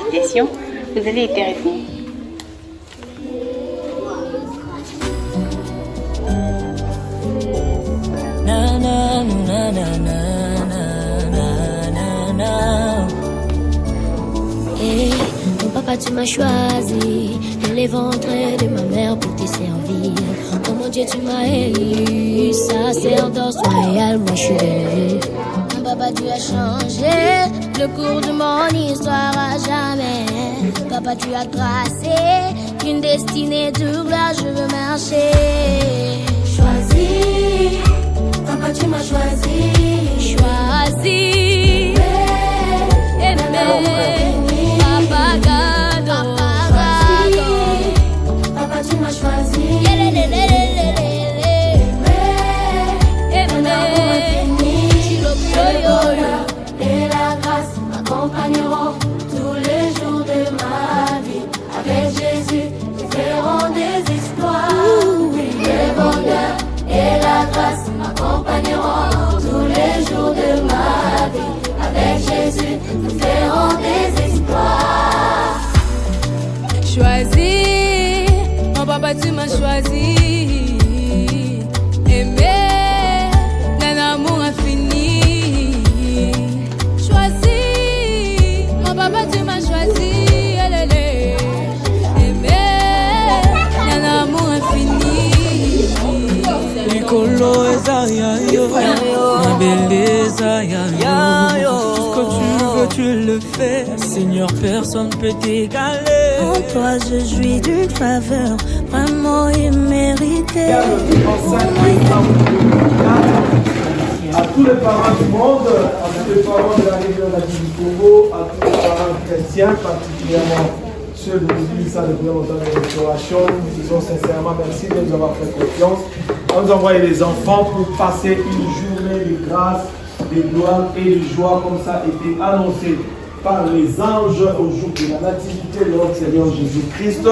méditation, vous allez être retenu. Na na na na na na na na. Hey, mon papa tu m'as choisi dans les ventres de ma mère pour te servir. Oh mon Dieu tu m'as élu, sacerdoce royal, moi je suis béni. Mon papa tu as changé le cours de mon histoire à jamais. Papa tu as tracé une destinée de gloire, je veux marcher. Choisi. Papa, tu m'as choisi. Choisi. Aimé. Papa, gado. Papa, tu m'as choisi. Et la grâce m'accompagneront tous les jours de ma vie. Avec Jésus, nous ferons des exploits. Le bonheur et la grâce m'accompagneront tous les jours de ma vie. Avec Jésus, nous ferons des exploits. Choisi, mon papa tu m'as choisi. Aimé, d'un amour infini. Choisi, mon papa tu m'as choisi. Aimé, d'un amour infini. Nicolo Ezayayo, ma belleza yayo. Tout ce que tu veux, tu le fais. Seigneur, personne peut t'égaler. En toi, je jouis d'une faveur vraiment imméritée. À tous les parents du monde, à tous les parents de la région du Congo, à tous les parents chrétiens, particulièrement ceux de l'église de la Restauration, nous disons sincèrement merci de nous avoir fait confiance. On nous a envoyé les enfants pour passer une journée de grâce, de gloire et de joie, comme ça a été annoncé par les anges au jour de la nativité de notre Seigneur Jésus-Christ.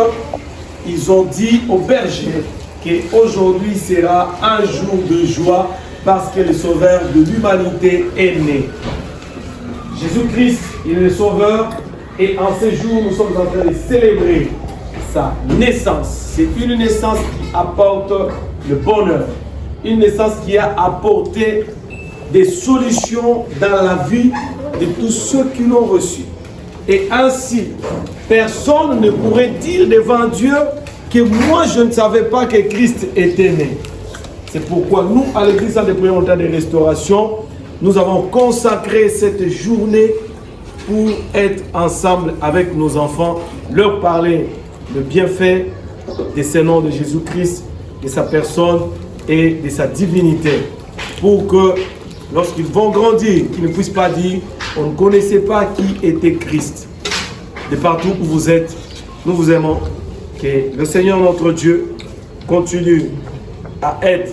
Ils ont dit aux bergers qu'aujourd'hui sera un jour de joie parce que le Sauveur de l'humanité est né. Jésus-Christ, il est le Sauveur, et en ces jours, nous sommes en train de célébrer sa naissance. C'est une naissance qui apporte le bonheur, une naissance qui a apporté des solutions dans la vie de tous ceux qui l'ont reçu. Et ainsi, personne ne pourrait dire devant Dieu que moi je ne savais pas que Christ était né. C'est pourquoi nous, à l'église de Prémontagne de Restauration, nous avons consacré cette journée pour être ensemble avec nos enfants, leur parler le bienfait de ce nom de Jésus-Christ, de sa personne et de sa divinité, pour que lorsqu'ils vont grandir, qu'ils ne puissent pas dire on ne connaissait pas qui était Christ. De partout où vous êtes, nous vous aimons. Que le Seigneur notre Dieu continue à être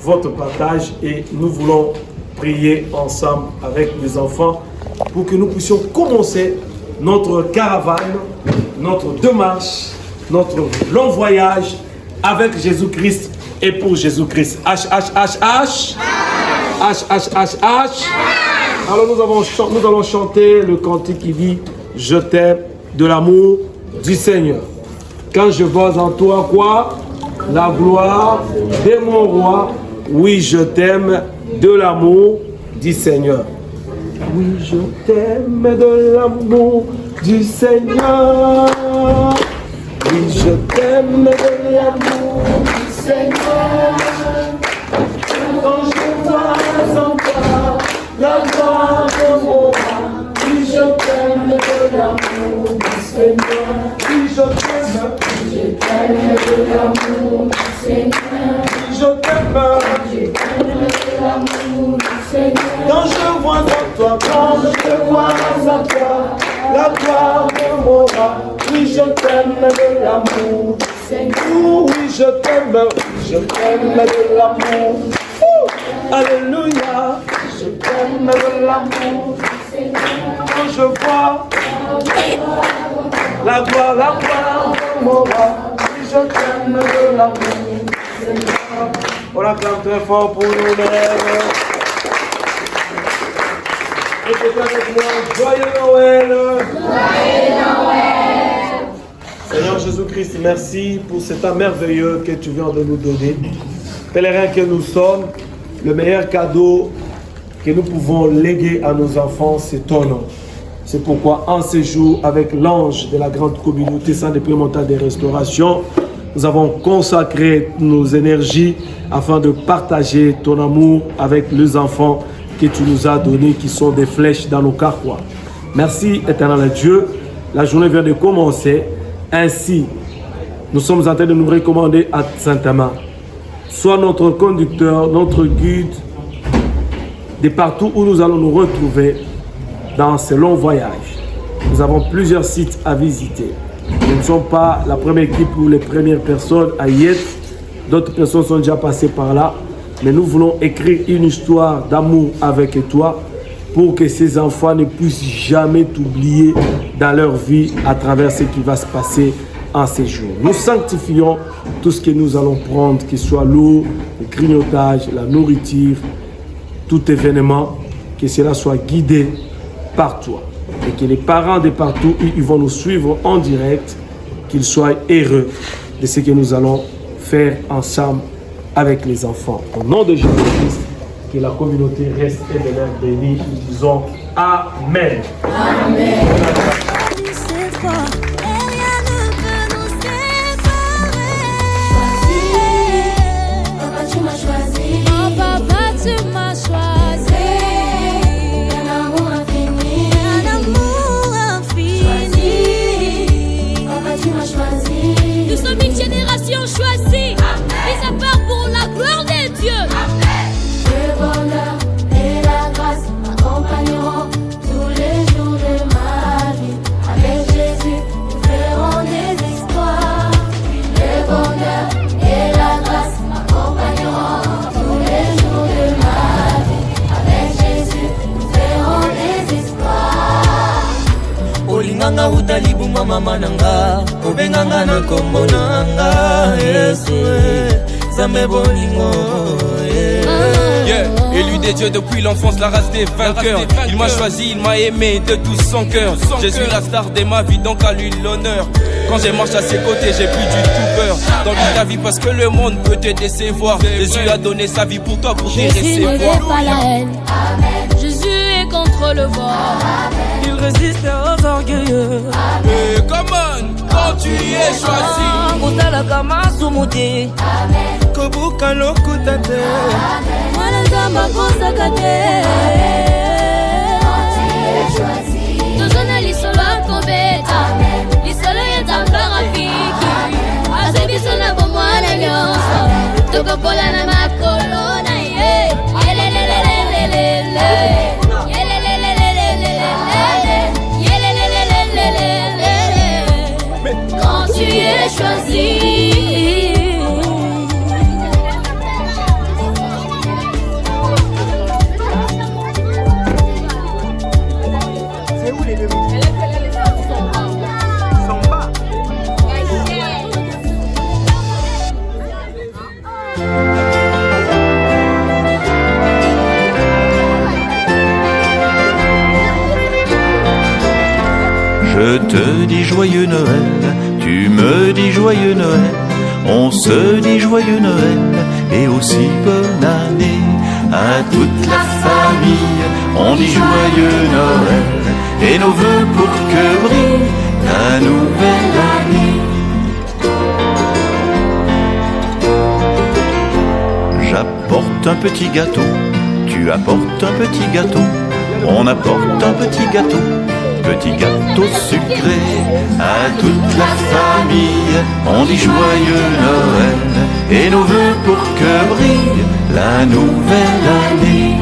votre partage et nous voulons prier ensemble avec les enfants pour que nous puissions commencer notre caravane, notre démarche, notre long voyage avec Jésus-Christ et pour Jésus-Christ. H, H, H, H. H, H, H, H. Alors nous allons chanter le cantique qui dit « Je t'aime de l'amour du Seigneur ». Quand je vois en toi quoi? La gloire de mon roi. Oui, je t'aime de l'amour du Seigneur. Oui, je t'aime de l'amour du Seigneur. Oui, je t'aime de l'amour du Seigneur. Quand je vois en toi la gloire de mon roi. Oui, je t'aime de l'amour du Seigneur. Oui, je t'aime. Je t'aime de l'amour du Seigneur. Je t'aime. Je t'aime de l'amour du Seigneur. Quand je vois en toi, quand je vois en toi la gloire de mon roi. Oui, je t'aime de l'amour du Seigneur. Oui, je t'aime de l'amour. Alléluia. Je t'aime de l'amour du Seigneur. Quand je vois la gloire de mon roi. Oui, je t'aime de l'amour du Seigneur. On acclame très fort pour nous-mêmes. Et avec moi, joyeux Noël. Seigneur Jésus-Christ, merci pour cet temps merveilleux que tu viens de nous donner. Pèlerins que nous sommes, le meilleur cadeau que nous pouvons léguer à nos enfants, c'est ton nom. C'est pourquoi en ce jour, avec l'ange de la grande communauté Centre Expérimental de Restauration, nous avons consacré nos énergies afin de partager ton amour avec les enfants que tu nous as donnés, qui sont des flèches dans nos carquois. Merci, éternel Dieu. La journée vient de commencer. Ainsi, nous sommes en train de nous recommander à Saint-Amand. Sois notre conducteur, notre guide, de partout où nous allons nous retrouver dans ce long voyage. Nous avons plusieurs sites à visiter. Nous ne sommes pas la première équipe ou les premières personnes à y être. D'autres personnes sont déjà passées par là. Mais nous voulons écrire une histoire d'amour avec toi pour que ces enfants ne puissent jamais t'oublier dans leur vie à travers ce qui va se passer en ces jours. Nous sanctifions tout ce que nous allons prendre, qu'il soit l'eau, le grignotage, la nourriture, tout événement, que cela soit guidé par toi. Et que les parents de partout, ils vont nous suivre en direct, qu'ils soient heureux de ce que nous allons faire ensemble avec les enfants. Au nom de Jésus-Christ, que la communauté reste et demeure bénie. Nous disons Amen. Amen. Choisi, mis à part pour la gloire de Dieu. Amen. Le bonheur et la grâce m'accompagneront tous les jours de ma vie. Avec Jésus, nous ferons des exploits. Le bonheur et la grâce m'accompagneront tous les jours de ma vie. Avec Jésus, nous ferons des exploits. Olinganga utalibu mama mananga, obenganga na kombo nanga, Yesu, Zambe bolingo. Élu des dieux depuis l'enfance, la race des vainqueurs. Il m'a choisi, il m'a aimé de tout son cœur. Jésus la star de ma vie, donc à lui l'honneur. Quand je marche à ses côtés, j'ai plus du tout peur. Dans ta vie parce que le monde peut te décevoir. Jésus a donné sa vie pour toi, pour te recevoir. Jésus n'est pas la haine. Amen. Jésus est contre le vent. Il résiste aux orgueilleux. Et come on, quand tu es choisi. Kutala kama sumuti. Kobuka lokutate. Mwanazama kosa kate. Quand tu es choisi. Tozona lisolo akobeta. Lisolo yetanga rafiki. Asebiso na bomwana nyonso. Tokopola na makolo na ye. Yelelelelelelele. Quand tu es choisi. C'est où les deux? Je te dis joyeux Noël, tu me dis joyeux Noël, on se dit joyeux Noël et aussi bonne année à toute la famille. On dit joyeux Noël et nos vœux pour que brille la nouvelle année. J'apporte un petit gâteau, tu apportes un petit gâteau, on apporte un petit gâteau. Petit gâteau sucré à toute la famille. On dit joyeux Noël et nos vœux pour que brille la nouvelle année.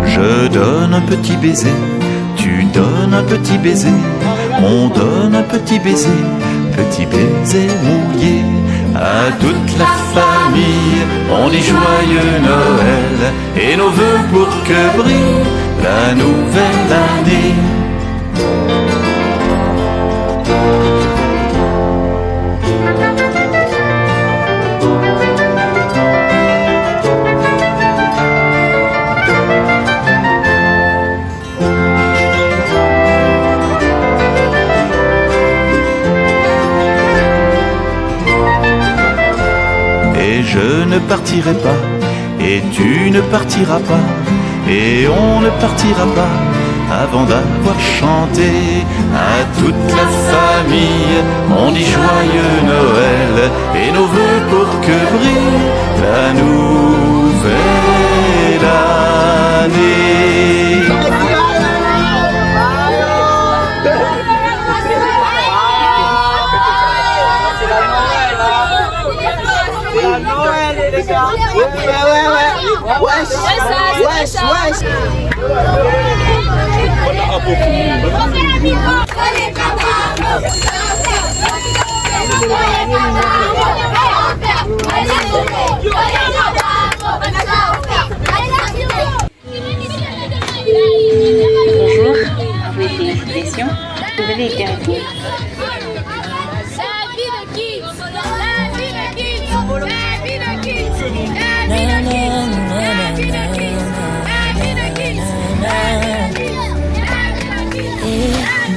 Je donne un petit baiser, tu donnes un petit baiser, on donne un petit baiser mouillé à toute la famille. On dit joyeux Noël et nos vœux pour que brille la nouvelle année. je ne partirai pas, et tu ne partiras pas, et on ne partira pas avant d'avoir chanté à toute la famille. On dit joyeux Noël et nos vœux pour que brille la nouvelle année. Bonjour, mes félicitations. Vous avez été retenu.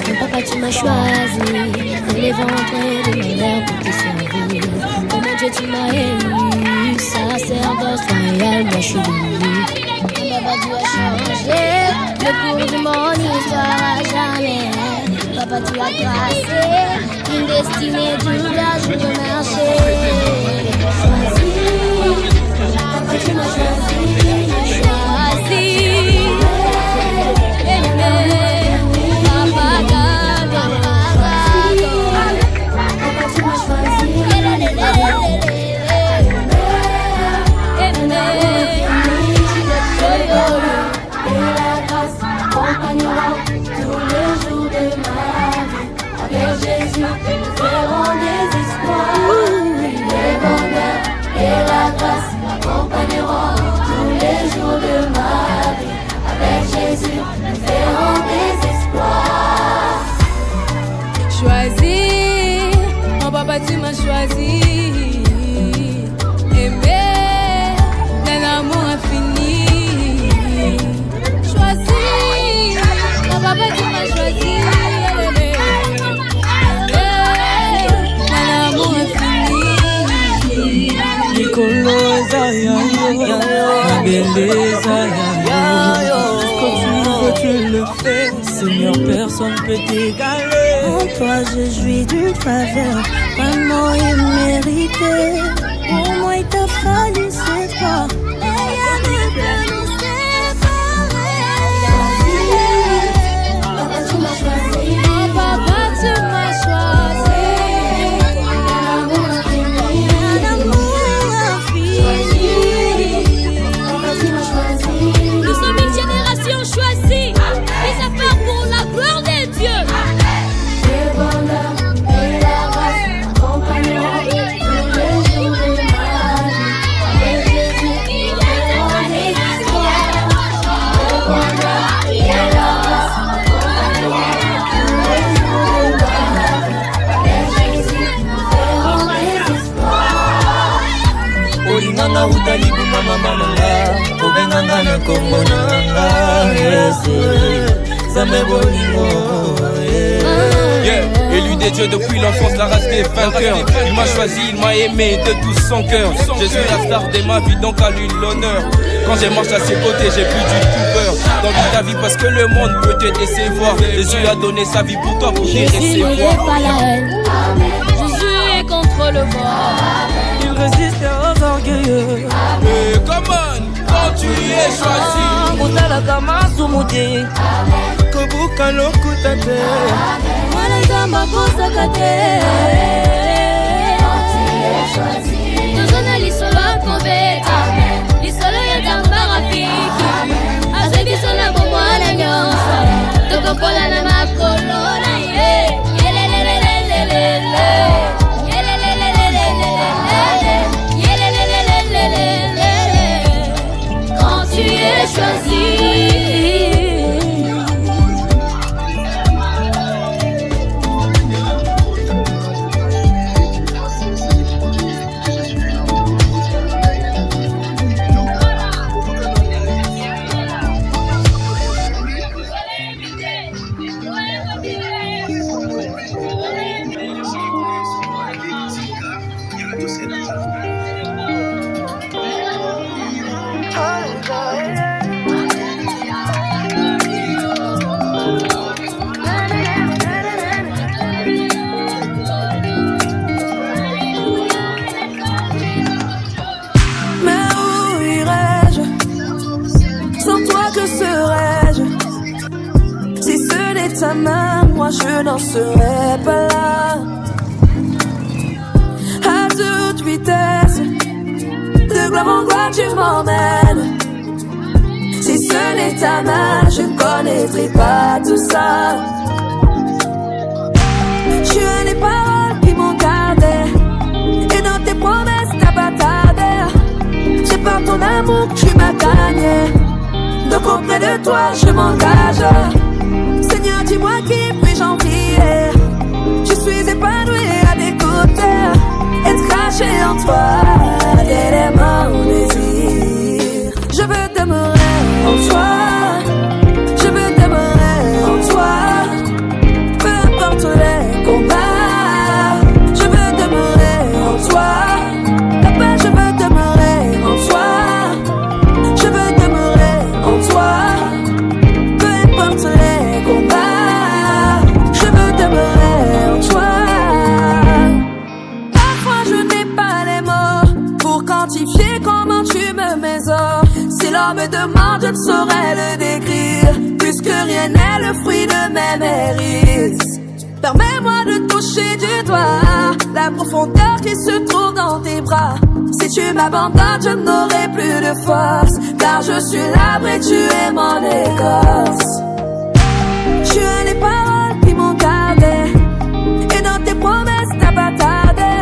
Mon papa tu m'as choisi, dans les ventres de ma mère pour te servir. Oh mon Dieu tu m'as élu, sacerdoce royal, moi je suis venu. Mon papa tu as changé, le cours de mon histoire à jamais. Papa tu as tracé, une destinée du village où je marchais. Choisi, papa tu m'as choisi, Tu m'as choisi, aimé, d'un amour infini. Choisi, mon papa tu m'as choisi, d'un amour infini. Nicolo Zaya, ma beleza, quand tu veux tu le fais. Seigneur, personne peut t'égaler. En toi je jouis d'une faveur vraiment imméritée. Pour moi il t'a fallu cette fois, et rien ne peut nous séparer. Papa tu m'as choisi, papa tu m'as choisi, un amour infini, un amour infini. Papa tu m'as choisi. Nous sommes une génération choisie, mis à part pour la gloire de Dieu. Le bonheur et la grâce accompagneront tous les jours de ma vie. Avec Jésus, nous ferons des histoires. Le bonheur et la grâce accompagneront tous les jours de ma vie. Avec Jésus, nous ferons des histoires. Olinganga utalibuma mama nanga, obenganga na kombo nanga, Yesu, Zambe bolingo. Élu des dieux depuis l'enfance, la race des vainqueurs. Il m'a choisi, il m'a aimé de tout son cœur. Je suis la star de ma vie, donc à lui l'honneur. Quand je marche à ses côtés, j'ai plus du tout peur. Dans ta vie parce que le monde peut te décevoir. Jésus a donné sa vie pour toi, pour te Jésus recevoir. n'est pas la haine, Jésus est contre le vent. Il résiste aux orgueilleux. Mais comment, quand tu es choisi, Kutala kama sumuti, kobuka lokutate. Mwana zamba kosaka te. Tozona lisolo akobeta, lisolo ya tamba rafiki. Azwe biso na bomwana nyonso, tokopola na makolo na ye. Yelelelelelelele, yelelelelelelele, yelelelelelelele. Quand tu es choisi. Mais où irais-je? Sans toi, que serais-je? Si ce n'est ta main, moi je n'en serais pas là. À toute vitesse, de gloire en gloire tu m'emmènes. Si ce n'est ta main, je ne connaîtrai pas tout ça. Tu as les paroles qui m'ont gardé, et dans tes promesses t'as pas tardé. C'est par ton amour que tu m'as gagné, donc auprès de toi je m'engage. Seigneur, dis-moi qui puis-je envier? Je suis épanouie à t'écouter, être caché en toi, dès mon désir. Je veux demeurer en toi, je veux demeurer en toi, peu importe les combats. Je veux demeurer en toi, papa, je veux demeurer en toi, je veux demeurer en toi, peu importe les combats. Je veux demeurer en toi. Parfois je n'ai pas les mots pour quantifier comment tu me mésores. Si l'on me demande, je ne saurais le décrire, puisque rien n'est le fruit de mes mérites. Permets-moi de toucher du doigt la profondeur qui se trouve dans tes bras. Si tu m'abandonnes, je n'aurai plus de force, car je suis l'arbre et tu es mon écorce. Tu as les paroles qui m'ont gardé, et dans tes promesses t'as pas tardé.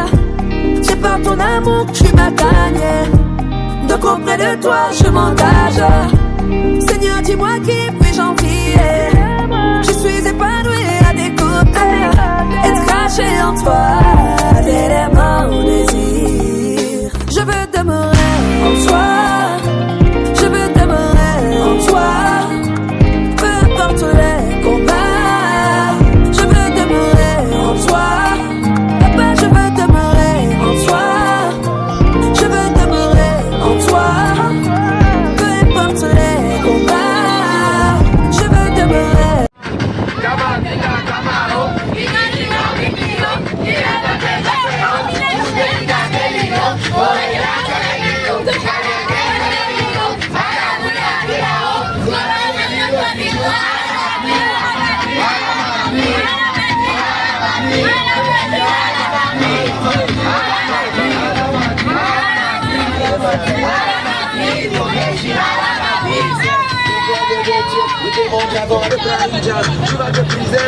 C'est par ton amour que tu m'as gagné, donc auprès de toi je m'engage. Seigneur, dis-moi qui puis-je envier? Je suis épanouie à t'écouter, être caché en toi, dès mon désir. Je veux demeurer en toi, je veux demeurer en toi, peu importe les combats. Je veux demeurer en toi, papa, je veux demeurer en toi, je veux demeurer en toi, peu importe les combats. Je veux demeurer. Tu vas te briser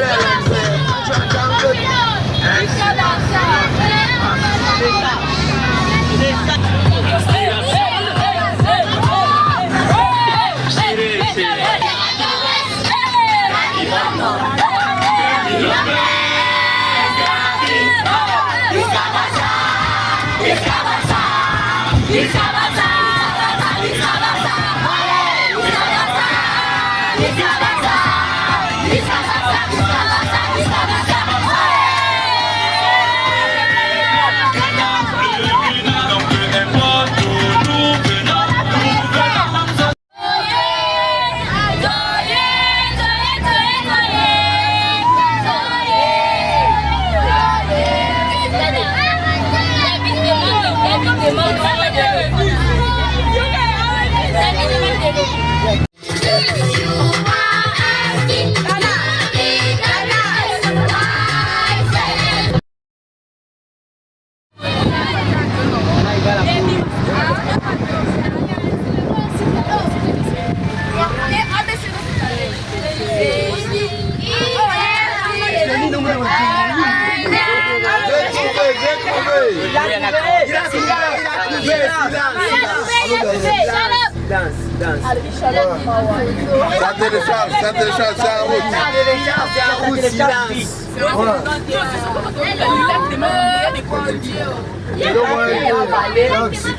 Ça télécharge, c'est en route.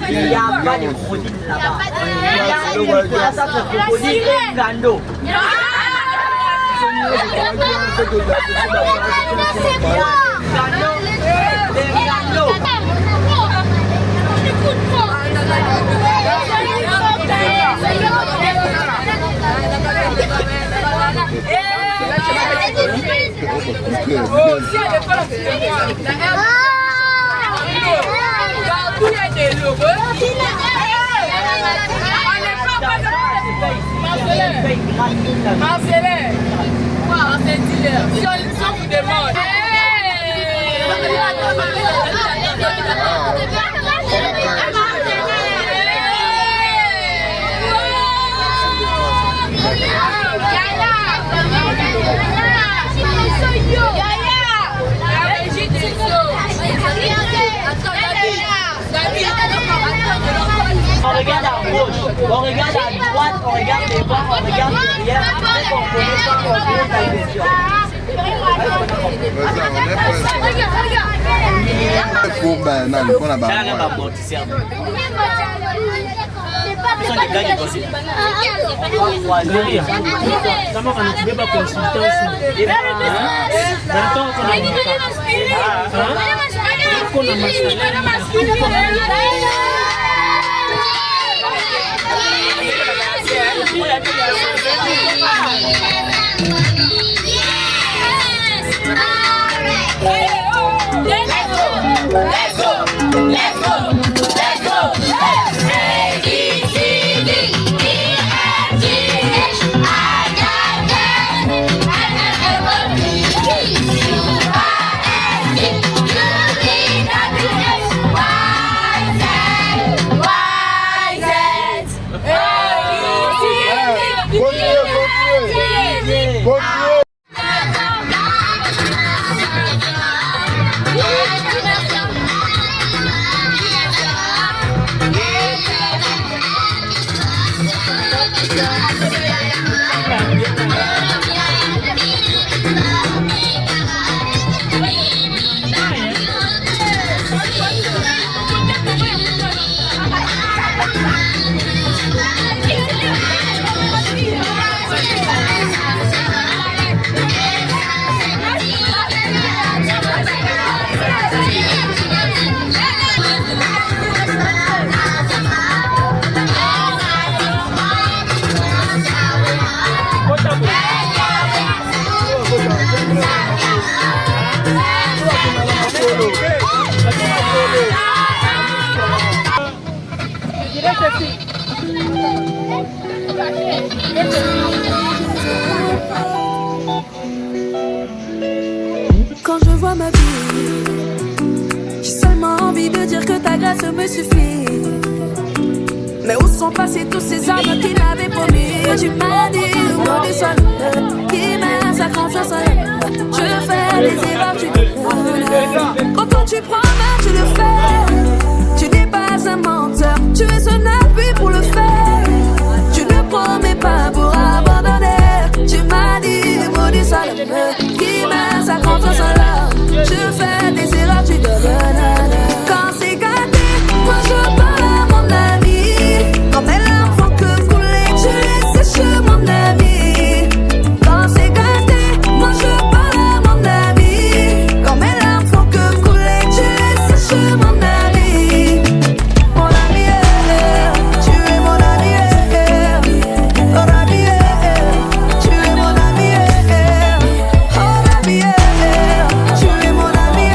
Il n'y a pas de crocodile là-bas. Il y a ça de crocodile et gando. C'est Marcelin, c'est dealer. Si on vous demande. On regarde à gauche, on regarde à droite, on regarde devant, on regarde derrière. Après qu'on connaît pas, on pose la question. Ce sont des gars qui gossipent. On va choisir. Comment on ne peut pas consulter aussi? Maintenant, on a Quand je vois ma vie, j'ai seulement envie de dire que ta grâce me suffit. Mais où sont passés tous ces hommes qui m'avaient promis? Tu m'as dit, moi du sol, qui met sa confiance en elle. Je fais des erreurs, tu donnes. Quand tu promets, tu le fais. Tu n'es pas un menteur, tu es un appui pour le faire. Tu ne promets pas pour abandonner. Tu m'as dit, moi du sol, qui met sa confiance en elle. Je fais des erreurs, tu donnes. Quand c'est gâté, moi je parle à mon ami. Quand mes larmes font que couler, tu les sèches mon ami. Quand c'est gâté, moi je parle à mon ami. Quand mes larmes font que couler, tu les sèches mon ami. Mon ami, tu es mon ami. Mon ami, tu es mon ami. Mon ami, tu es mon ami.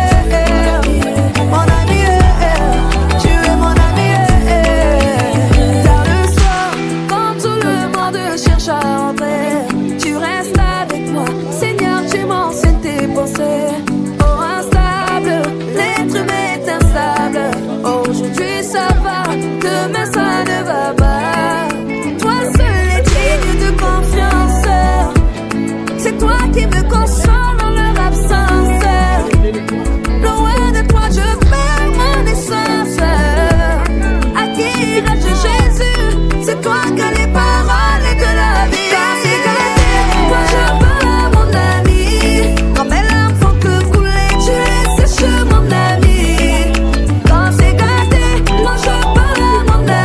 Mon ami, tu es mon ami. Tard le soir, quand tout le monde cherche à entrer, tu restes avec moi. Seigneur, tu m'enseignes tes pensées. Oh, instable, l'être humain est instable. Aujourd'hui ça va, demain ça ne va pas. Toi seul es digne de confiance. C'est toi qui me console dans leur absence. Loin de toi je perds mon essence. À qui irai-je Jésus? C'est toi que les paroles et que la vie. Quand c'est gâté, moi je parle à mon ami. Quand mes larmes font que couler, tu les sèches mon ami. Quand c'est gâté, moi je parle à mon ami.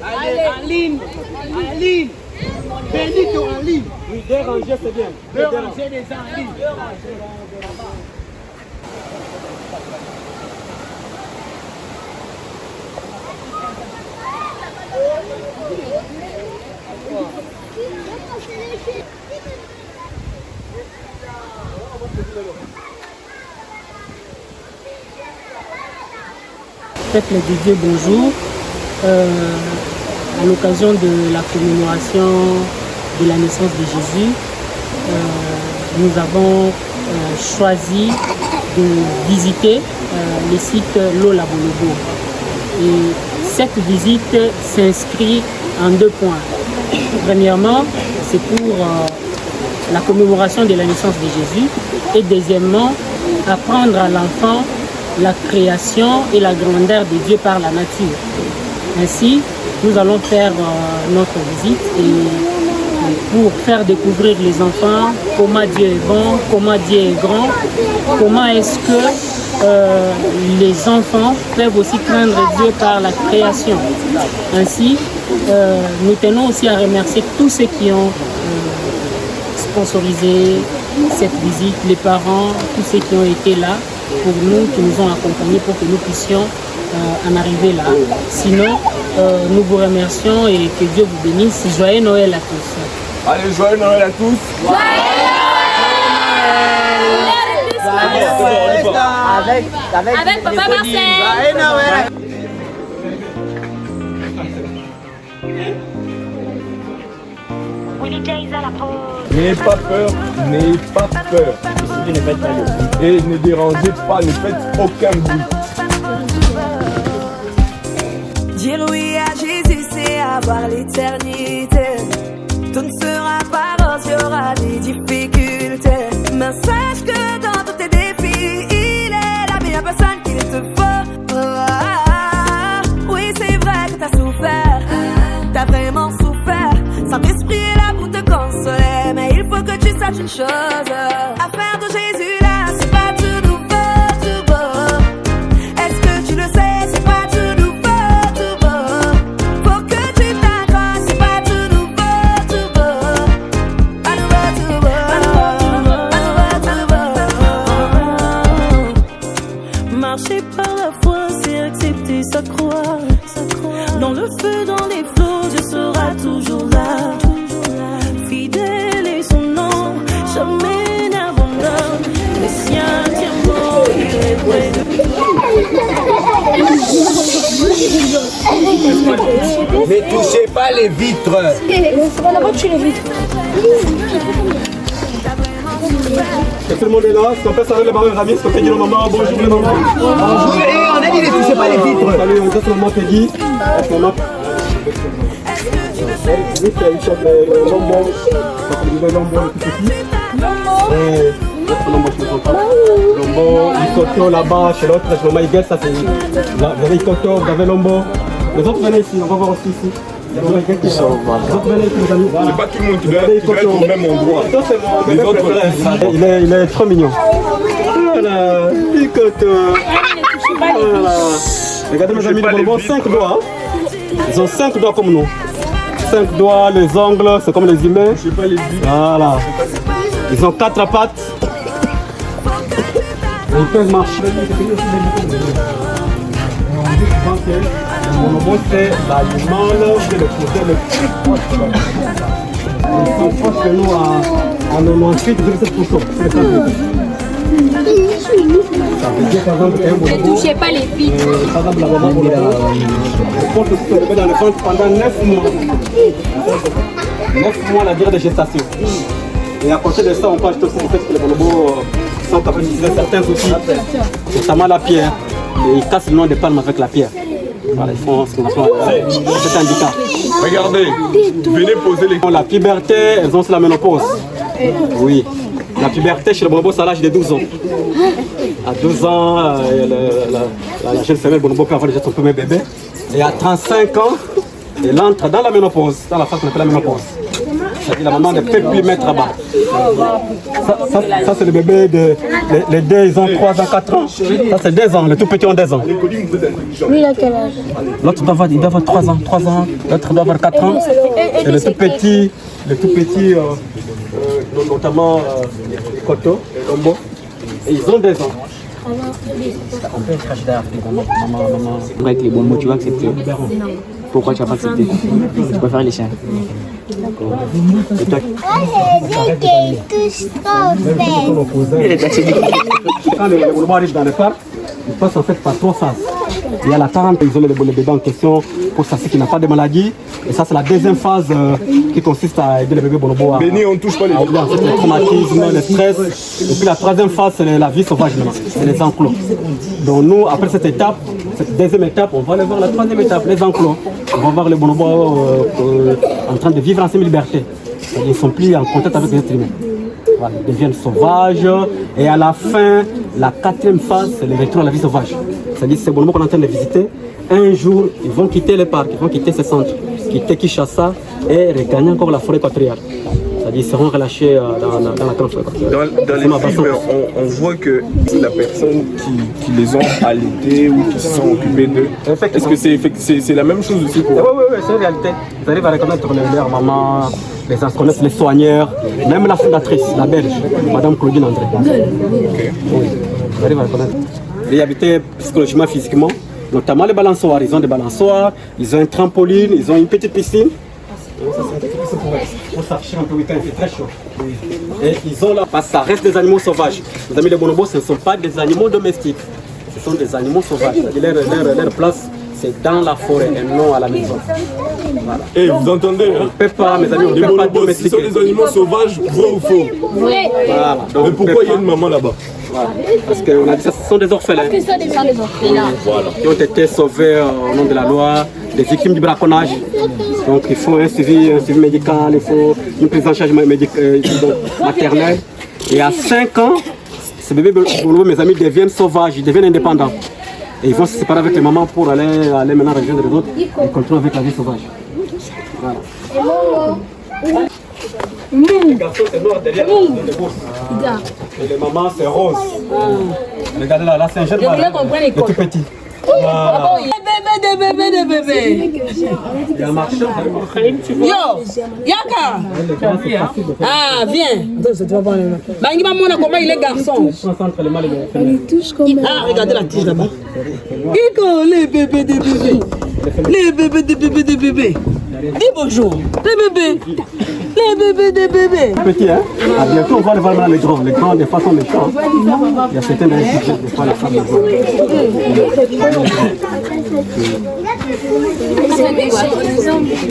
Allez, en ligne. En ligne. Bénito en ligne. Oui, déranger, c'est bien. Déranger les gens en ligne. Peuple de Dieu, bonjour. À l'occasion de la commémoration de la naissance de Jésus, nous avons choisi de visiter le site Lola Bolobo. Et cette visite s'inscrit en 2 points. Premièrement, c'est pour la commémoration de la naissance de Jésus. Et deuxièmement, apprendre à l'enfant la création et la grandeur de Dieu par la nature. Ainsi, nous allons faire notre visite et pour faire découvrir les enfants comment Dieu est bon, comment Dieu est grand, comment est-ce que les enfants peuvent aussi craindre Dieu par la création. Ainsi, nous tenons aussi à remercier tous ceux qui ont sponsorisé cette visite, les parents, tous ceux qui ont été là pour nous, qui nous ont accompagnés pour que nous puissions en arriver là. Sinon, nous vous remercions et que Dieu vous bénisse. Joyeux Noël à tous. Allez, joyeux Noël à tous. Avec Papa Marcel. N'ayez pas peur, n'ayez pas peur. Et ne dérangez pas, ne faites aucun bruit. Dire oui à Jésus, c'est avoir l'éternité. Tout ne sera pas rose, il y aura des difficultés. Mais sache que dans tous tes défis, il est la meilleure personne qu'il te faut. Oui, c'est vrai que t'as souffert, t'as vraiment souffert. Saint-Esprit est là pour te consoler, mais il faut que tu saches une chose. Affaire de Jésus là, c'est pas tout nouveau, tout beau. Est-ce que tu le sais, c'est pas tout nouveau, tout beau. Faut que tu t'accroches, c'est pas tout nouveau, tout beau. Pas nouveau, tout beau. Pas nouveau, tout beau. Marcher par la foi, c'est accepter sa croix. Dans le feu, dans les flots, Dieu sera toujours là. Fidèle est son nom, jamais n'abandonne. Les siens tiennent bon, il est près de Ne touchez pas les vitres. Tout le monde est là, si on peut saluer les parents et amis, si on peut dire aux mamans, bonjour les mamans. Bonjour, et on a dit ne touchez pas les vitres. Salut, on dit maman Peggy. Maman. Oui, c'est une sorte de lombon. C'est un lombon tout petit. Lombon, Ikoto là-bas, chez l'autre, chez maman Iguel, ça c'est. Vous avez Ikoto, vous avez Lombo. Les autres venez ici, on va voir aussi ici. Les autres venez ici, les amis. C'est pas tout le monde qui doit être au même endroit. Ça c'est mon bébé préféré. Il est trop mignon. Voilà, Ikoto. Voilà. Regardez mes amis, les bonbons, 5 doigts. Ils ont 5 doigts comme nous. 5 doigts, les ongles, c'est comme les humains. Voilà. Ils ont 4 pattes. Et ils peuvent marcher. Le bonobo, c'est l'animal qui est le côté le plus proche. Ils sont proches de nous à 98,7%. C'est ça. Ça veut dire par exemple un bonobo. Ne touchez pas les vitres. Par exemple la maman bonobo. Le porte se lever dans le ventre pendant 9 mois. 9 mois la durée de gestation. Et à côté de ça, on peut ajouter aussi le fait que les bonobos sont capables d'utiliser certains outils, notamment la pierre. Et ils cassent le nom des palmes avec la pierre. Voilà, ils font ce qu'on appelle cet handicap. Regardez, venez poser les... La puberté, elles ont aussi la ménopause. Oui. La puberté chez le bonobo, c'est à l'âge de 12 ans. À 12 ans, la jeune femelle bonobo peut avoir déjà son premier bébé. Et à 35 ans, elle entre dans la ménopause, dans la phase qu'on appelle la ménopause. La maman ne peut plus mettre à bas. Ça c'est le bébé de... Les deux, ils ont 3 ans, 4 ans. Ça c'est 2 ans, les tout petits ont 2 ans. Lui, il a quel âge? L'autre doit avoir 3 ans, l'autre doit avoir 4 ans. Et le tout petit, notamment Koto et Lombo, et ils ont 2 ans. On peut cracher derrière maman. Avec les bons mots, tu vas accepter. Pourquoi tu vas pas accepter? Tu peux faire les chiens. Et toi? Quand les bonbons arrivent dans le parc, ils passent en fait par 3 phases. Il y a la tente, ils ont le bébé en question pour s'assurer qu'il n'a pas de maladie. Et ça, c'est la deuxième phase qui consiste à aider le bébé bonobo à Béni, on touche pas les oublier le traumatisme, le stress. Et puis la troisième phase, c'est la vie sauvage, c'est les enclos. Donc nous, après cette étape, cette deuxième étape, on va aller voir la troisième étape, les enclos. On va voir les bonobos en train de vivre en semi-liberté. Ils ne sont plus en contact avec les êtres humains. Voilà, ils deviennent sauvages. Et à la fin, la 4e phase, c'est le retour à la vie sauvage. C'est-à-dire ces bonobos qu'on est en train de visiter, un jour, ils vont quitter le parc, ils vont quitter ce centre, quitter Kinshasa et regagner encore la forêt équatoriale. C'est-à-dire qu'ils seront relâchés dans la grande forêt équatoriale. Dans les films, on voit que c'est la personne qui les ont allaités ou qui se sont occupés d'eux. Est-ce que c'est la même chose aussi pour eux? Oui, c'est une réalité. Ils arrivent à reconnaître leur maman, les connaissent les soigneurs, même la fondatrice, la belge, Madame Claudine André. Oui, ils arrivent à reconnaître. Ils habitaient psychologiquement, physiquement, notamment les balançoires. Ils ont des balançoires, ils ont une trampoline, ils ont une petite piscine. Ça, c'est un petit piscine pour s'afficher un peu week-end, il fait très chaud. Et ils ont là, parce que ça reste des animaux sauvages. Les amis, les bonobos, ce ne sont pas des animaux domestiques, ce sont des animaux sauvages. Leur place, c'est dans la forêt et non à la maison. Voilà. Et vous entendez, hein? On ne peut pas, mes amis, on ne peut pas domestiquer. Ce sont des animaux sauvages, vrai ou faux? Oui. Voilà. Donc, mais pourquoi il y a une maman là-bas? Voilà. Parce qu'on a dit que ce sont des orphelins. Parce que ce sont des orphelins. Voilà. Qui ont été sauvés au nom de la loi, des victimes du braconnage. Donc il faut un suivi médical, il faut une prise en charge maternelle. Et à 5 ans, ces bébés, mes amis, deviennent sauvages, ils deviennent indépendants. Et ils vont se séparer avec les mamans pour aller maintenant rejoindre les autres et continuer avec la vie sauvage. Voilà. Les garçons, c'est noir derrière les bourses. Et les mamans, c'est rose. Regardez là, c'est un jeune mâle, le tout petit. Voilà. Des bébés. Il y a un marché. Yo, Yaka. Ah, viens. Bangi Mamona, comment il est garçon? Ah, regardez la tige là-bas. Les bébés des bébés. Les bébés des bébés des bébés. Dis bonjour. Les bébés. Les bébés des bébés. Petit, hein? À bientôt, on va aller voir les grands. Les grands, des fois, sont méchants. Il y a certains des fois, les femmes.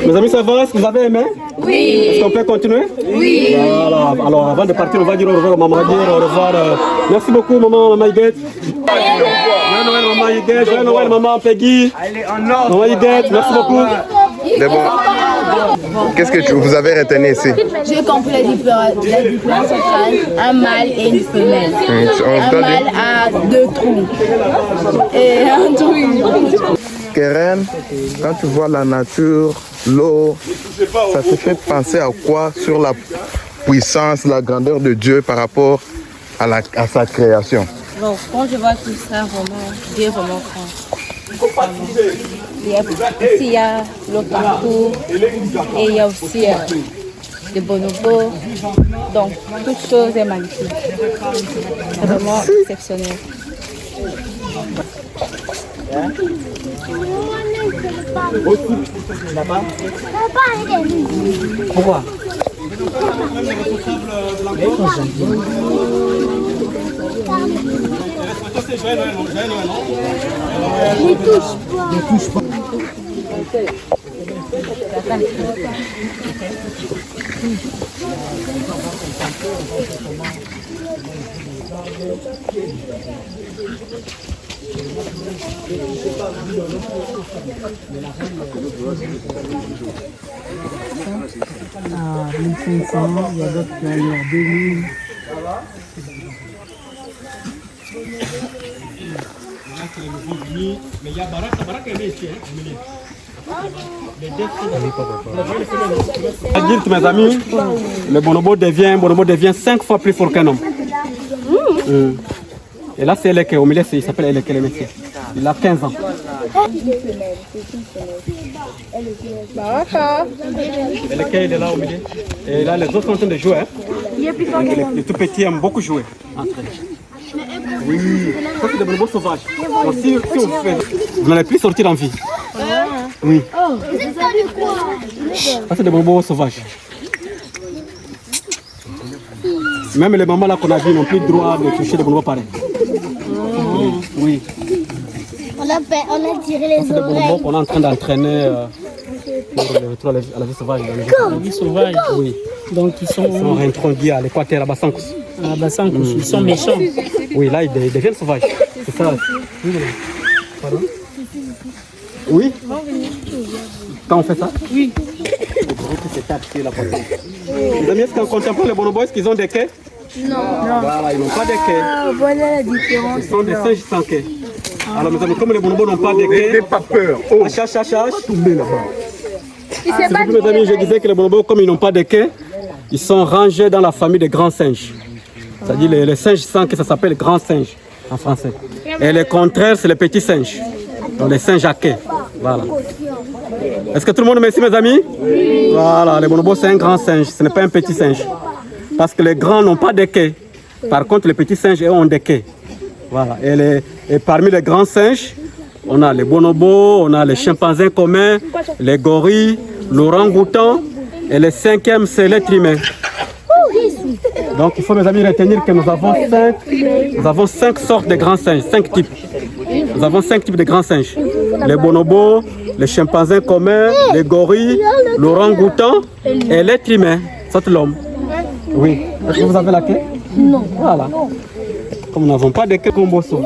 Mes amis, ça va? Est-ce que vous avez aimé? Oui. Est-ce qu'on peut continuer? Oui. Voilà. Alors, avant de partir, on va dire au revoir à maman. Au revoir. Merci beaucoup, maman Yguette. Joyeux Noël, maman Yguette. Joyeux Noël, maman Peggy. Maman Yguette, merci beaucoup. C'est bon. Qu'est-ce que vous avez retenu ici? J'ai compris la différence entre un mâle et une femelle. Un mâle a 2 trous. Et un trou. Keren, quand tu vois la nature, l'eau, ça te fait penser à quoi sur la puissance, la grandeur de Dieu par rapport à sa création? Bon, quand je vois tout ça, vraiment, Dieu est vraiment grand. Il y a l'eau partout et il y a aussi des bonobos. Donc, toute chose est magnifique. C'est vraiment exceptionnel. Pourquoi? Ne touche pas. À 1500, il y a d'autres qui ont eu à 2000. Mais il y a Baraka est né ici, hein, Adulte, mes amis, le bonobo devient 5 fois plus fort qu'un homme. Et là, c'est Eleke. Au milieu, il s'appelle Eleke le métier. Il a 15 ans. Eleke, il est là au milieu. Et là, les autres sont en train de jouer. Hein. Les tout petits aiment beaucoup jouer entre eux. Oui, ça c'est des bonobos sauvages. Donc, si on fait, vous n'allez plus sortir en vie. Oui. Ça c'est des bonobos sauvages. Même les mamans là qu'on a vues n'ont plus le droit de toucher des bonobos pareils. Oui. On a tiré les c'est des bonobos qu'on est en train d'entraîner pour le retour à la vie sauvage. La vie sauvage. Oui. Donc ils sont introduits à l'Équateur, à Bassankous. À Bassankous, ils sont méchants. Oui, là ils deviennent sauvages. C'est ça. Pardon? Oui. Quand on fait ça? Oui. Les amis, est-ce qu'en contemplant les bonobos, est-ce qu'ils ont des quais? Non. Voilà, ils n'ont pas de quais. Voilà la différence. Ils sont des singes sans quai. Alors mes amis, comme les bonobos n'ont pas de quai, n'ayez pas peur. Oh. Tombez là-bas. Mes amis, je disais que les bonobos, comme ils n'ont pas de quai, ils sont rangés dans la famille des grands singes. C'est-à-dire les singes sans quai, ça s'appelle grands singes en français. Et les contraires, c'est les petits singes. Donc les singes à quai. Voilà. Est-ce que tout le monde me suit, mes amis? Oui. Voilà, les bonobos, c'est un grand singe, ce n'est pas un petit singe. Parce que les grands n'ont pas de quai. Par contre, les petits singes, eux, ont des quais. Voilà. Et parmi les grands singes, on a les bonobos, on a les chimpanzés communs, les gorilles, l'orang-outan. Et le cinquième, c'est l'être humain. Donc, il faut, mes amis, retenir que nous avons 5 sortes de grands singes, 5 types. Nous avons 5 types de grands singes. Les bonobos, les chimpanzés communs, les gorilles, l'orang-outan et l'être humain, c'est l'homme. Oui. Est-ce que vous avez la queue? Non. Voilà. Comme nous n'avons pas de queue komboso.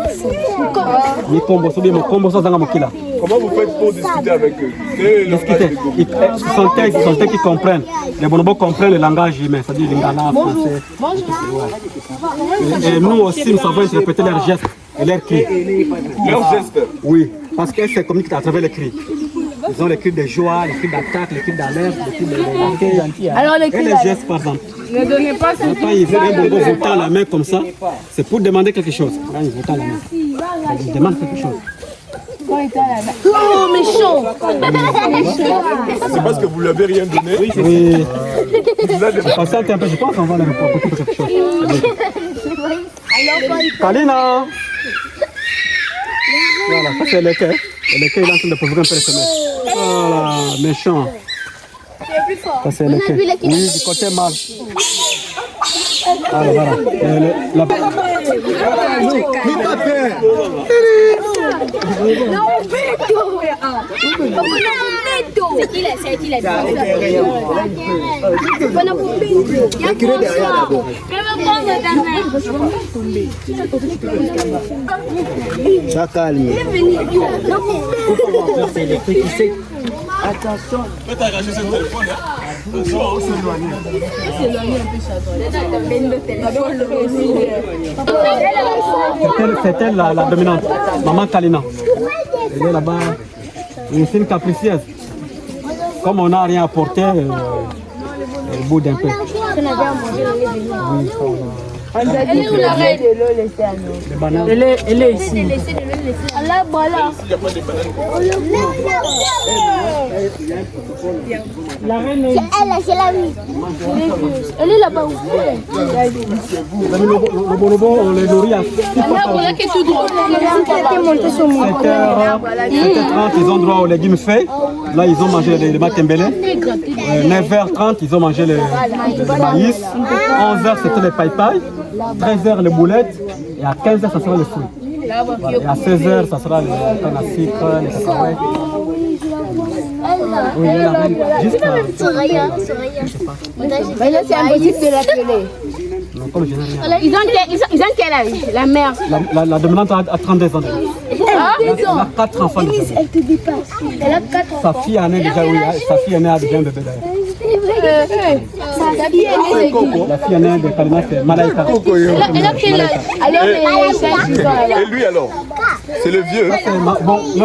Ni komboso, ni komboso zanga mokila. Comment vous faites pour discuter avec eux? Discuter. Ce sont eux qui comprennent. Les bonobos comprennent le langage humain, c'est-à-dire lingala, français. Et nous aussi, nous savons interpréter leurs gestes et leurs cris. Leurs gestes? Oui, parce qu'elles se communiquent à travers les cris. Ils ont les cris de joie, les cris d'attaque, les cris d'alerte, les cris de... Alors les cris et les gestes, par exemple. Ne donnez pas ce quand ils veulent un bobo vous tend la main comme ça, c'est pour demander quelque chose. Quand ils vous tendent la main, ils demandent quelque chose. Oh, méchant! C'est parce que vous ne lui avez rien donné? Oui. Patiente un peu, je pense qu'on va leur apporter quelque chose. Kalina! Voilà, ça c'est le quai. Et le quai, il est en train de poser un peu les semelles. Voilà, méchant. Ça c'est le quai. Oui, du côté mal. Voilà, voilà. C'est qui Ça calme. Attention. Peut-être arracher ce téléphone. C'est elle la dominante, maman Kalina. Elle est là-bas, une fille capricieuse. Comme on n'a rien apporté, elle boude un peu. Elle est où la reine? Elle est ici. Là, voilà. La reine est C'est la vie. Elle est là-bas. Le bonobo, on les nourrit à 7h30, ils ont droit aux légumes faits. Là, ils ont mangé les matembele. 9h30, ils ont mangé le maïs. 11h, c'était les paille-paille. 13h, les boulettes. Et à 15h, ça sera le fruit. Et à 16h, ça sera le canne à sucre, les cacahuètes. Oui, il y a juste là. Là, c'est impossible de l'appeler. Ils ont quel âge? La mère? La dominante a 32 ans. Elle a 4 enfants déjà. Elle te dépasse. Elle a 4 enfants. Sa fille est née déjà, oui. Sa fille est née déjà un bébé d'ailleurs. La fille est née de Kalina, c'est Malaika. Elle a quel âge? Et lui alors? C'est le vieux?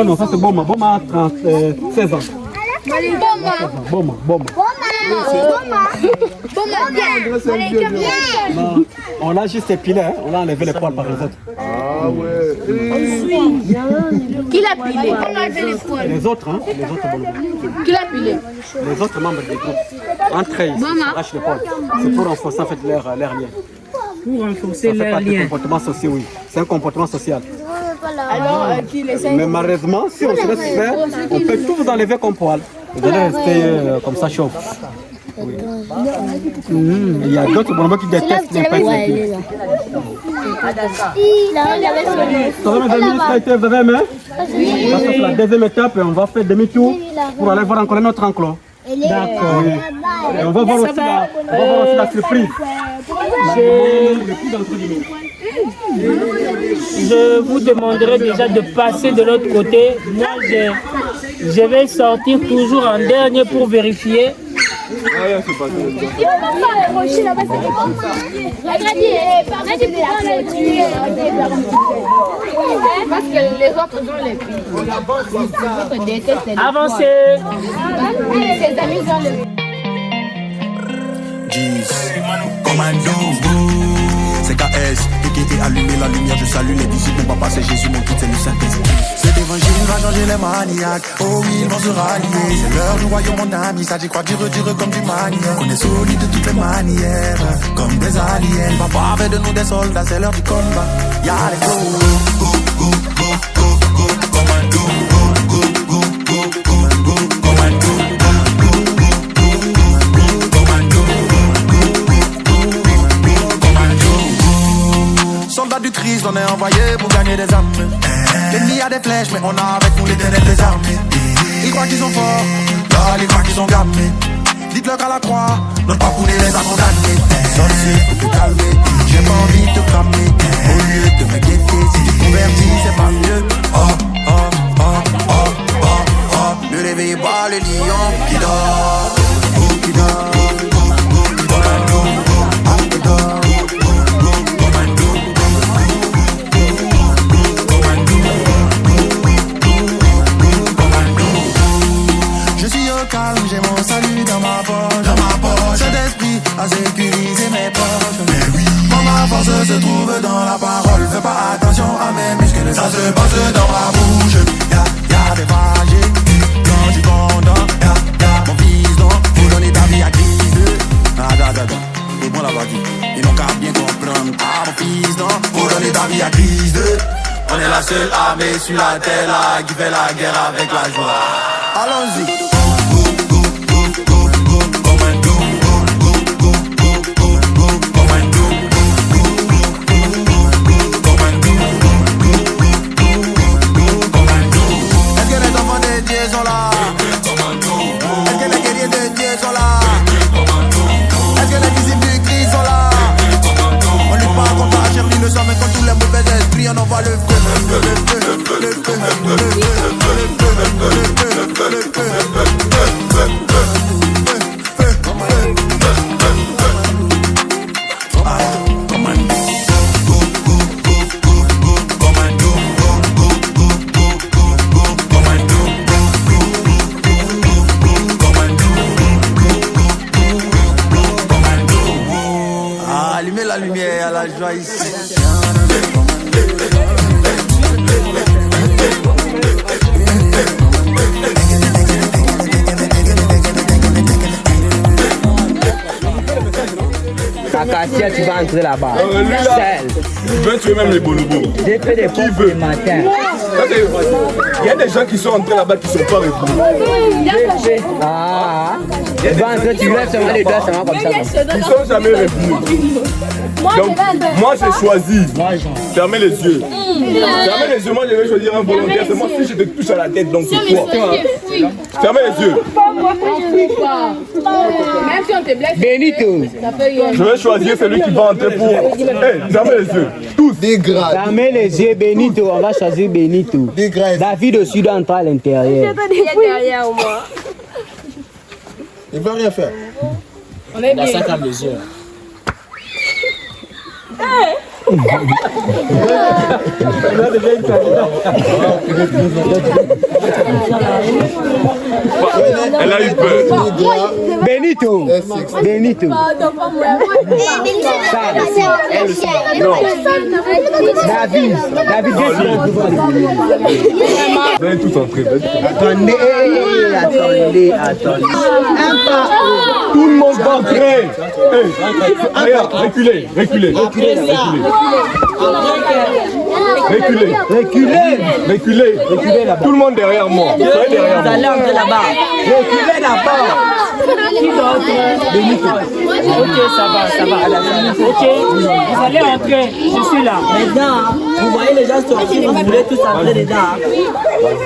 Non, ça c'est Boma. Boma a 16 ans. Boma. Non, on a juste épilé, hein. On a enlevé les poils par les autres. Ah ouais. Qui l'a pilé? On a enlevé les poils. Les autres, hein. Les autres bonobos. Qui l'a pilé? Les autres membres du groupe. Entre eux, ils arrachent les poils. C'est pour renforcer en fait leur lien. Pour renforcer Ça fait leur partie du lien. comportement social, oui. C'est un comportement social. Alors, qui les Mais malheureusement, si on se laisse faire, on peut tout vous enlever comme poil. Vous allez rester comme ça chauve. Oui. Il y a d'autres bonbons qui détestent les pêches. Vous avez aimé? Ça c'est la deuxième étape et on va faire demi-tour pour aller voir encore un autre enclos. D'accord. Et on va voir aussi la surprise. Je vous demanderai déjà de passer de l'autre côté. Moi, je vais sortir toujours en dernier pour vérifier. Parce que les autres ont les filles. Avancez. Ses amis ont le Commando, c'est KS, et allumer la lumière, je salue les disciples, mon papa c'est Jésus, mon guide c'est le Saint-Esprit. Cet évangile va changer les maniaques, oh oui ils vont se rallier, c'est l'heure du royaume mon ami, ça j'y crois dire comme du manière. On est solide de toutes les manières, comme des aliens, papa fait de nous des soldats, c'est l'heure du combat, y'a les go, commando, soldats du Christ, on est envoyé pour gagner des âmes. L'ennemi a des flèches, mais on a avec nous l'éternel des armées. Ils croient qu'ils sont forts, là ils croient qu'ils sont gamés. Dites-leur qu'à la croix, notre pas pour les a condamnés. Sorcier, faut te calmer, j'ai pas envie de te cramer. Au lieu de me guetter, si tu convertis, c'est pas mieux. Ne réveillez pas le lion qui dort, qui dort. Calme, j'ai mon salut dans ma poche. Cet esprit a sécurisé mes poches. Mais oui, ma force se trouve dans la parole. Fais pas attention à mes muscles, ça se passe dans ma bouche. Y'a des fragés, quand tu condamnes. Y'a mon fils, non, pour donner ta vie à Christ. Et bon la baguette, ils n'ont qu'à bien comprendre. Ah mon fils, non, pour donner ta vie à Christ. On est la seule armée sur la terre là qui fait la guerre avec la joie. Allons-y. Sont là. Est-ce que les guerriers de Dieu sont là? Est-ce que les disciples du Christ sont là? On lutte pas contre la chair ni le sang, mais contre tous les mauvais esprits, on envoie le feu. Allumez la lumière, la joie ici. Acacia, tu vas entrer là-bas. Lui là, il veut tuer même les bonobos. J'ai fait des pompes le matin. Il y a des gens qui sont entrés là-bas qui ne sont pas revenus. Ah, tu vas entrer, tu lèves seulement les doigts, seulement comme ça. Ils ne sont jamais revenus. Donc, moi j'ai choisi. Fermez les yeux. Fermez les yeux, moi je vais choisir un volontaire. C'est moi si je te touche à la tête, donc c'est toi. Fermez les yeux. Même si on te blesse. Benito. Je vais choisir celui qui va entrer pour. Fermez les yeux. Tous. Fermez les yeux, Benito. On va choisir Benito. David aussi doit entrer à l'intérieur. Derrière moi. Il ne va rien faire. On est bien. La 5 à mesure. Elle a eu peur. Benito. Benito. David. David, Vous allez tous entrer. attendez. Tout le monde va entrer. Regarde, reculez. Reculez. Tout le monde derrière moi. Vous allez entrer là-bas. Reculez d'abord. Qui d'autre? Benito. Ok, ça va. Ok, vous allez entrer, je suis là. Maintenant, vous voyez les gens sortir, vous voulez tous entrer dedans.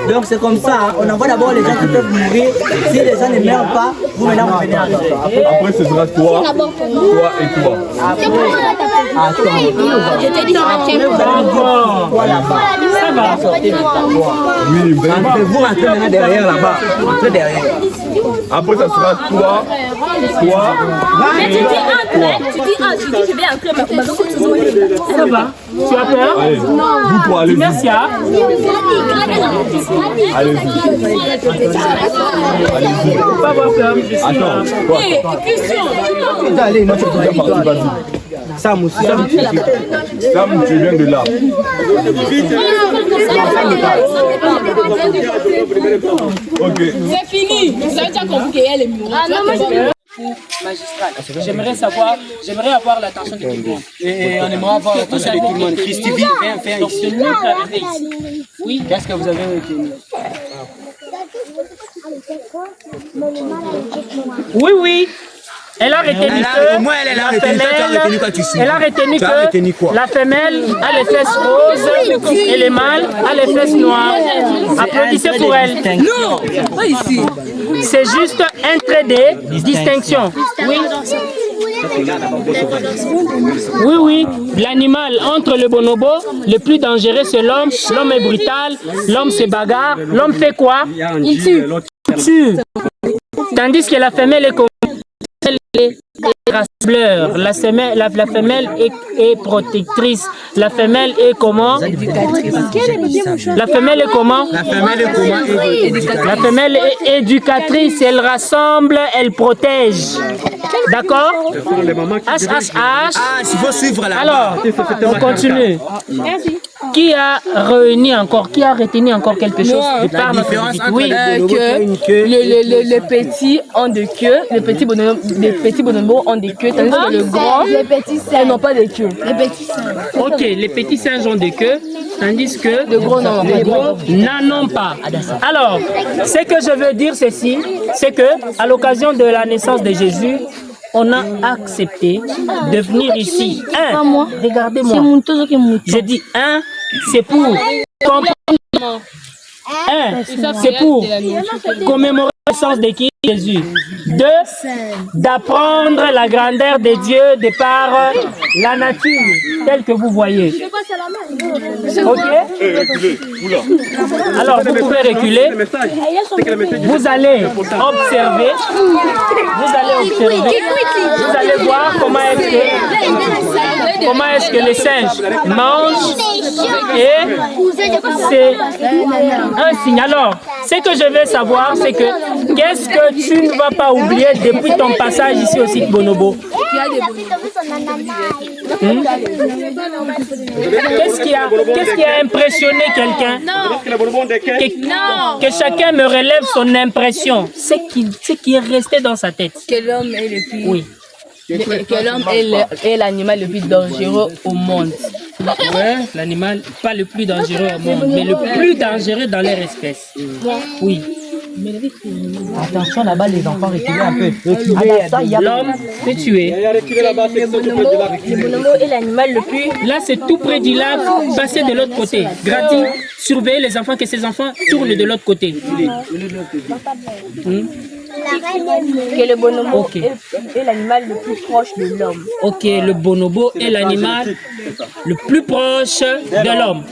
Donc c'est comme ça, on envoie d'abord les gens qui peuvent mourir. Si les gens ne meurent pas, vous maintenant vous venez entrer. Après ce sera toi et toi. Attends. Je te dis, Toi là-bas. Ça va. Oui, vraiment. Vous rentrez maintenant derrière là-bas. Entrez derrière. Après ça sera toi. Mais tu dis je vais entrer, mais on va beaucoup te Ça va. Tu as peur? Allez, vous trois, allez-y. Merci. Allez-y. Pas avoir peur, je suis là. Attends, Allez, non, tu toi, vas-y. Sam, Sam, tu viens de là. Ok. C'est fini. Vous avez déjà compris qu'elle est mûre. Ah non, moi Magistral. J'aimerais avoir l'attention de tout le monde. Et on aimerait avoir l'attention de tout le monde. Christy, viens Donc ici. c'est nous qui arrivons ici. Oui. Qu'est-ce que vous avez retenu? Oui. Elle a retenu que au moins elle a retenu. elle a retenu que la femelle a les fesses roses et le mâle a les fesses noires. Applaudissez pour elle. Non, pas ici. C'est juste un trait de distinction. Oui. L'animal entre le bonobo, le plus dangereux c'est l'homme. L'homme est brutal, l'homme se bagarre. L'homme fait quoi? Il tue. Tandis que la femelle est comme rassembleur. La femelle est protectrice. La femelle est comment? La femelle est comment? La femelle est éducatrice. Elle rassemble, elle protège. D'accord? Il faut suivre là. Alors, on continue. Qui a retenu encore quelque chose de par notre visite? Oui. Les petits ont des queues, les petits bonobos ont des queues, tandis que le grand, les petits singes n'ont pas de queue. Ok, les petits singes ont des queues, tandis que les gros n'en ont pas. Alors, ce que je veux dire ceci, c'est que à l'occasion de la naissance de Jésus, on a accepté de venir ici. Regardez-moi. Je dis c'est pour comprendre. C'est pour commémorer la naissance de qui? Jésus. 2, d'apprendre la grandeur de Dieu de par la nature, telle que vous voyez. Ok? Alors, vous pouvez reculer. Vous allez observer. Vous allez voir comment est-ce que les singes mangent. Et c'est un signe. Alors, ce que je veux savoir, c'est que qu'est-ce que tu ne vas pas oublier depuis ton passage ici au site Bonobo? Qu'est-ce qui a impressionné quelqu'un? Que chacun me relève son impression. Ce qui est resté dans sa tête. Que l'homme est le plus... Oui. Que l'homme est l'animal le plus dangereux au monde. Ouais, l'animal, pas le plus dangereux au monde, mais le plus dangereux dans leur espèce. Oui. Attention là-bas, les enfants, reculez un peu. L'homme peut tuer. Le bonobo est l'animal le plus... Là, c'est tout près du lac. Passez de l'autre côté. Gratis. Surveillez les enfants, que ces enfants tournent de l'autre côté. Que le bonobo est l'animal le plus proche de l'homme. Ok, le bonobo est l'animal le plus proche de l'homme.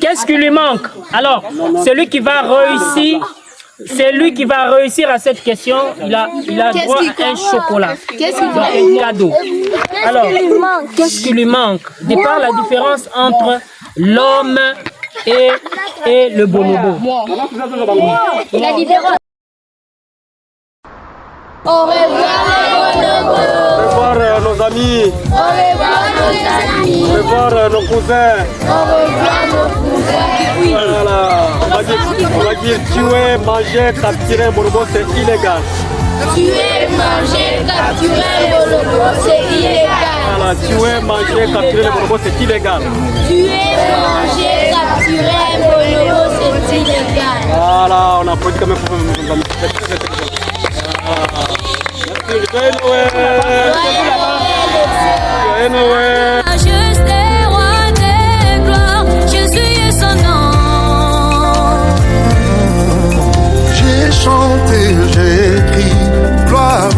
Qu'est-ce qui lui manque? Alors, celui qui va réussir... C'est lui qui va réussir à cette question. Il a droit à un chocolat. Qu'est-ce qu'il un cadeau. Alors, qu'est-ce qui lui manque? De par la différence entre l'homme et le bonobo. La différence. Au revoir les bonobos. Au revoir nos amis. Au revoir nos amis. Au revoir nos cousins. Au revoir nos cousins. Voilà. On va dire tuer, manger, capturer un bonobo, c'est illégal. Tuer, manger, capturer un bonobo, c'est illégal. Voilà, tuer, manger, capturer un bonobo, c'est illégal. Tuer, manger, capturer un bonobo, c'est illégal. Voilà, on applaudit quand même pour nos amis. C'est très intelligent. Merci, joyeux Noël. Joyeux Noël. Juste des rois des gloires, Jésus est son nom. J'ai chanté, j'ai écrit, gloire.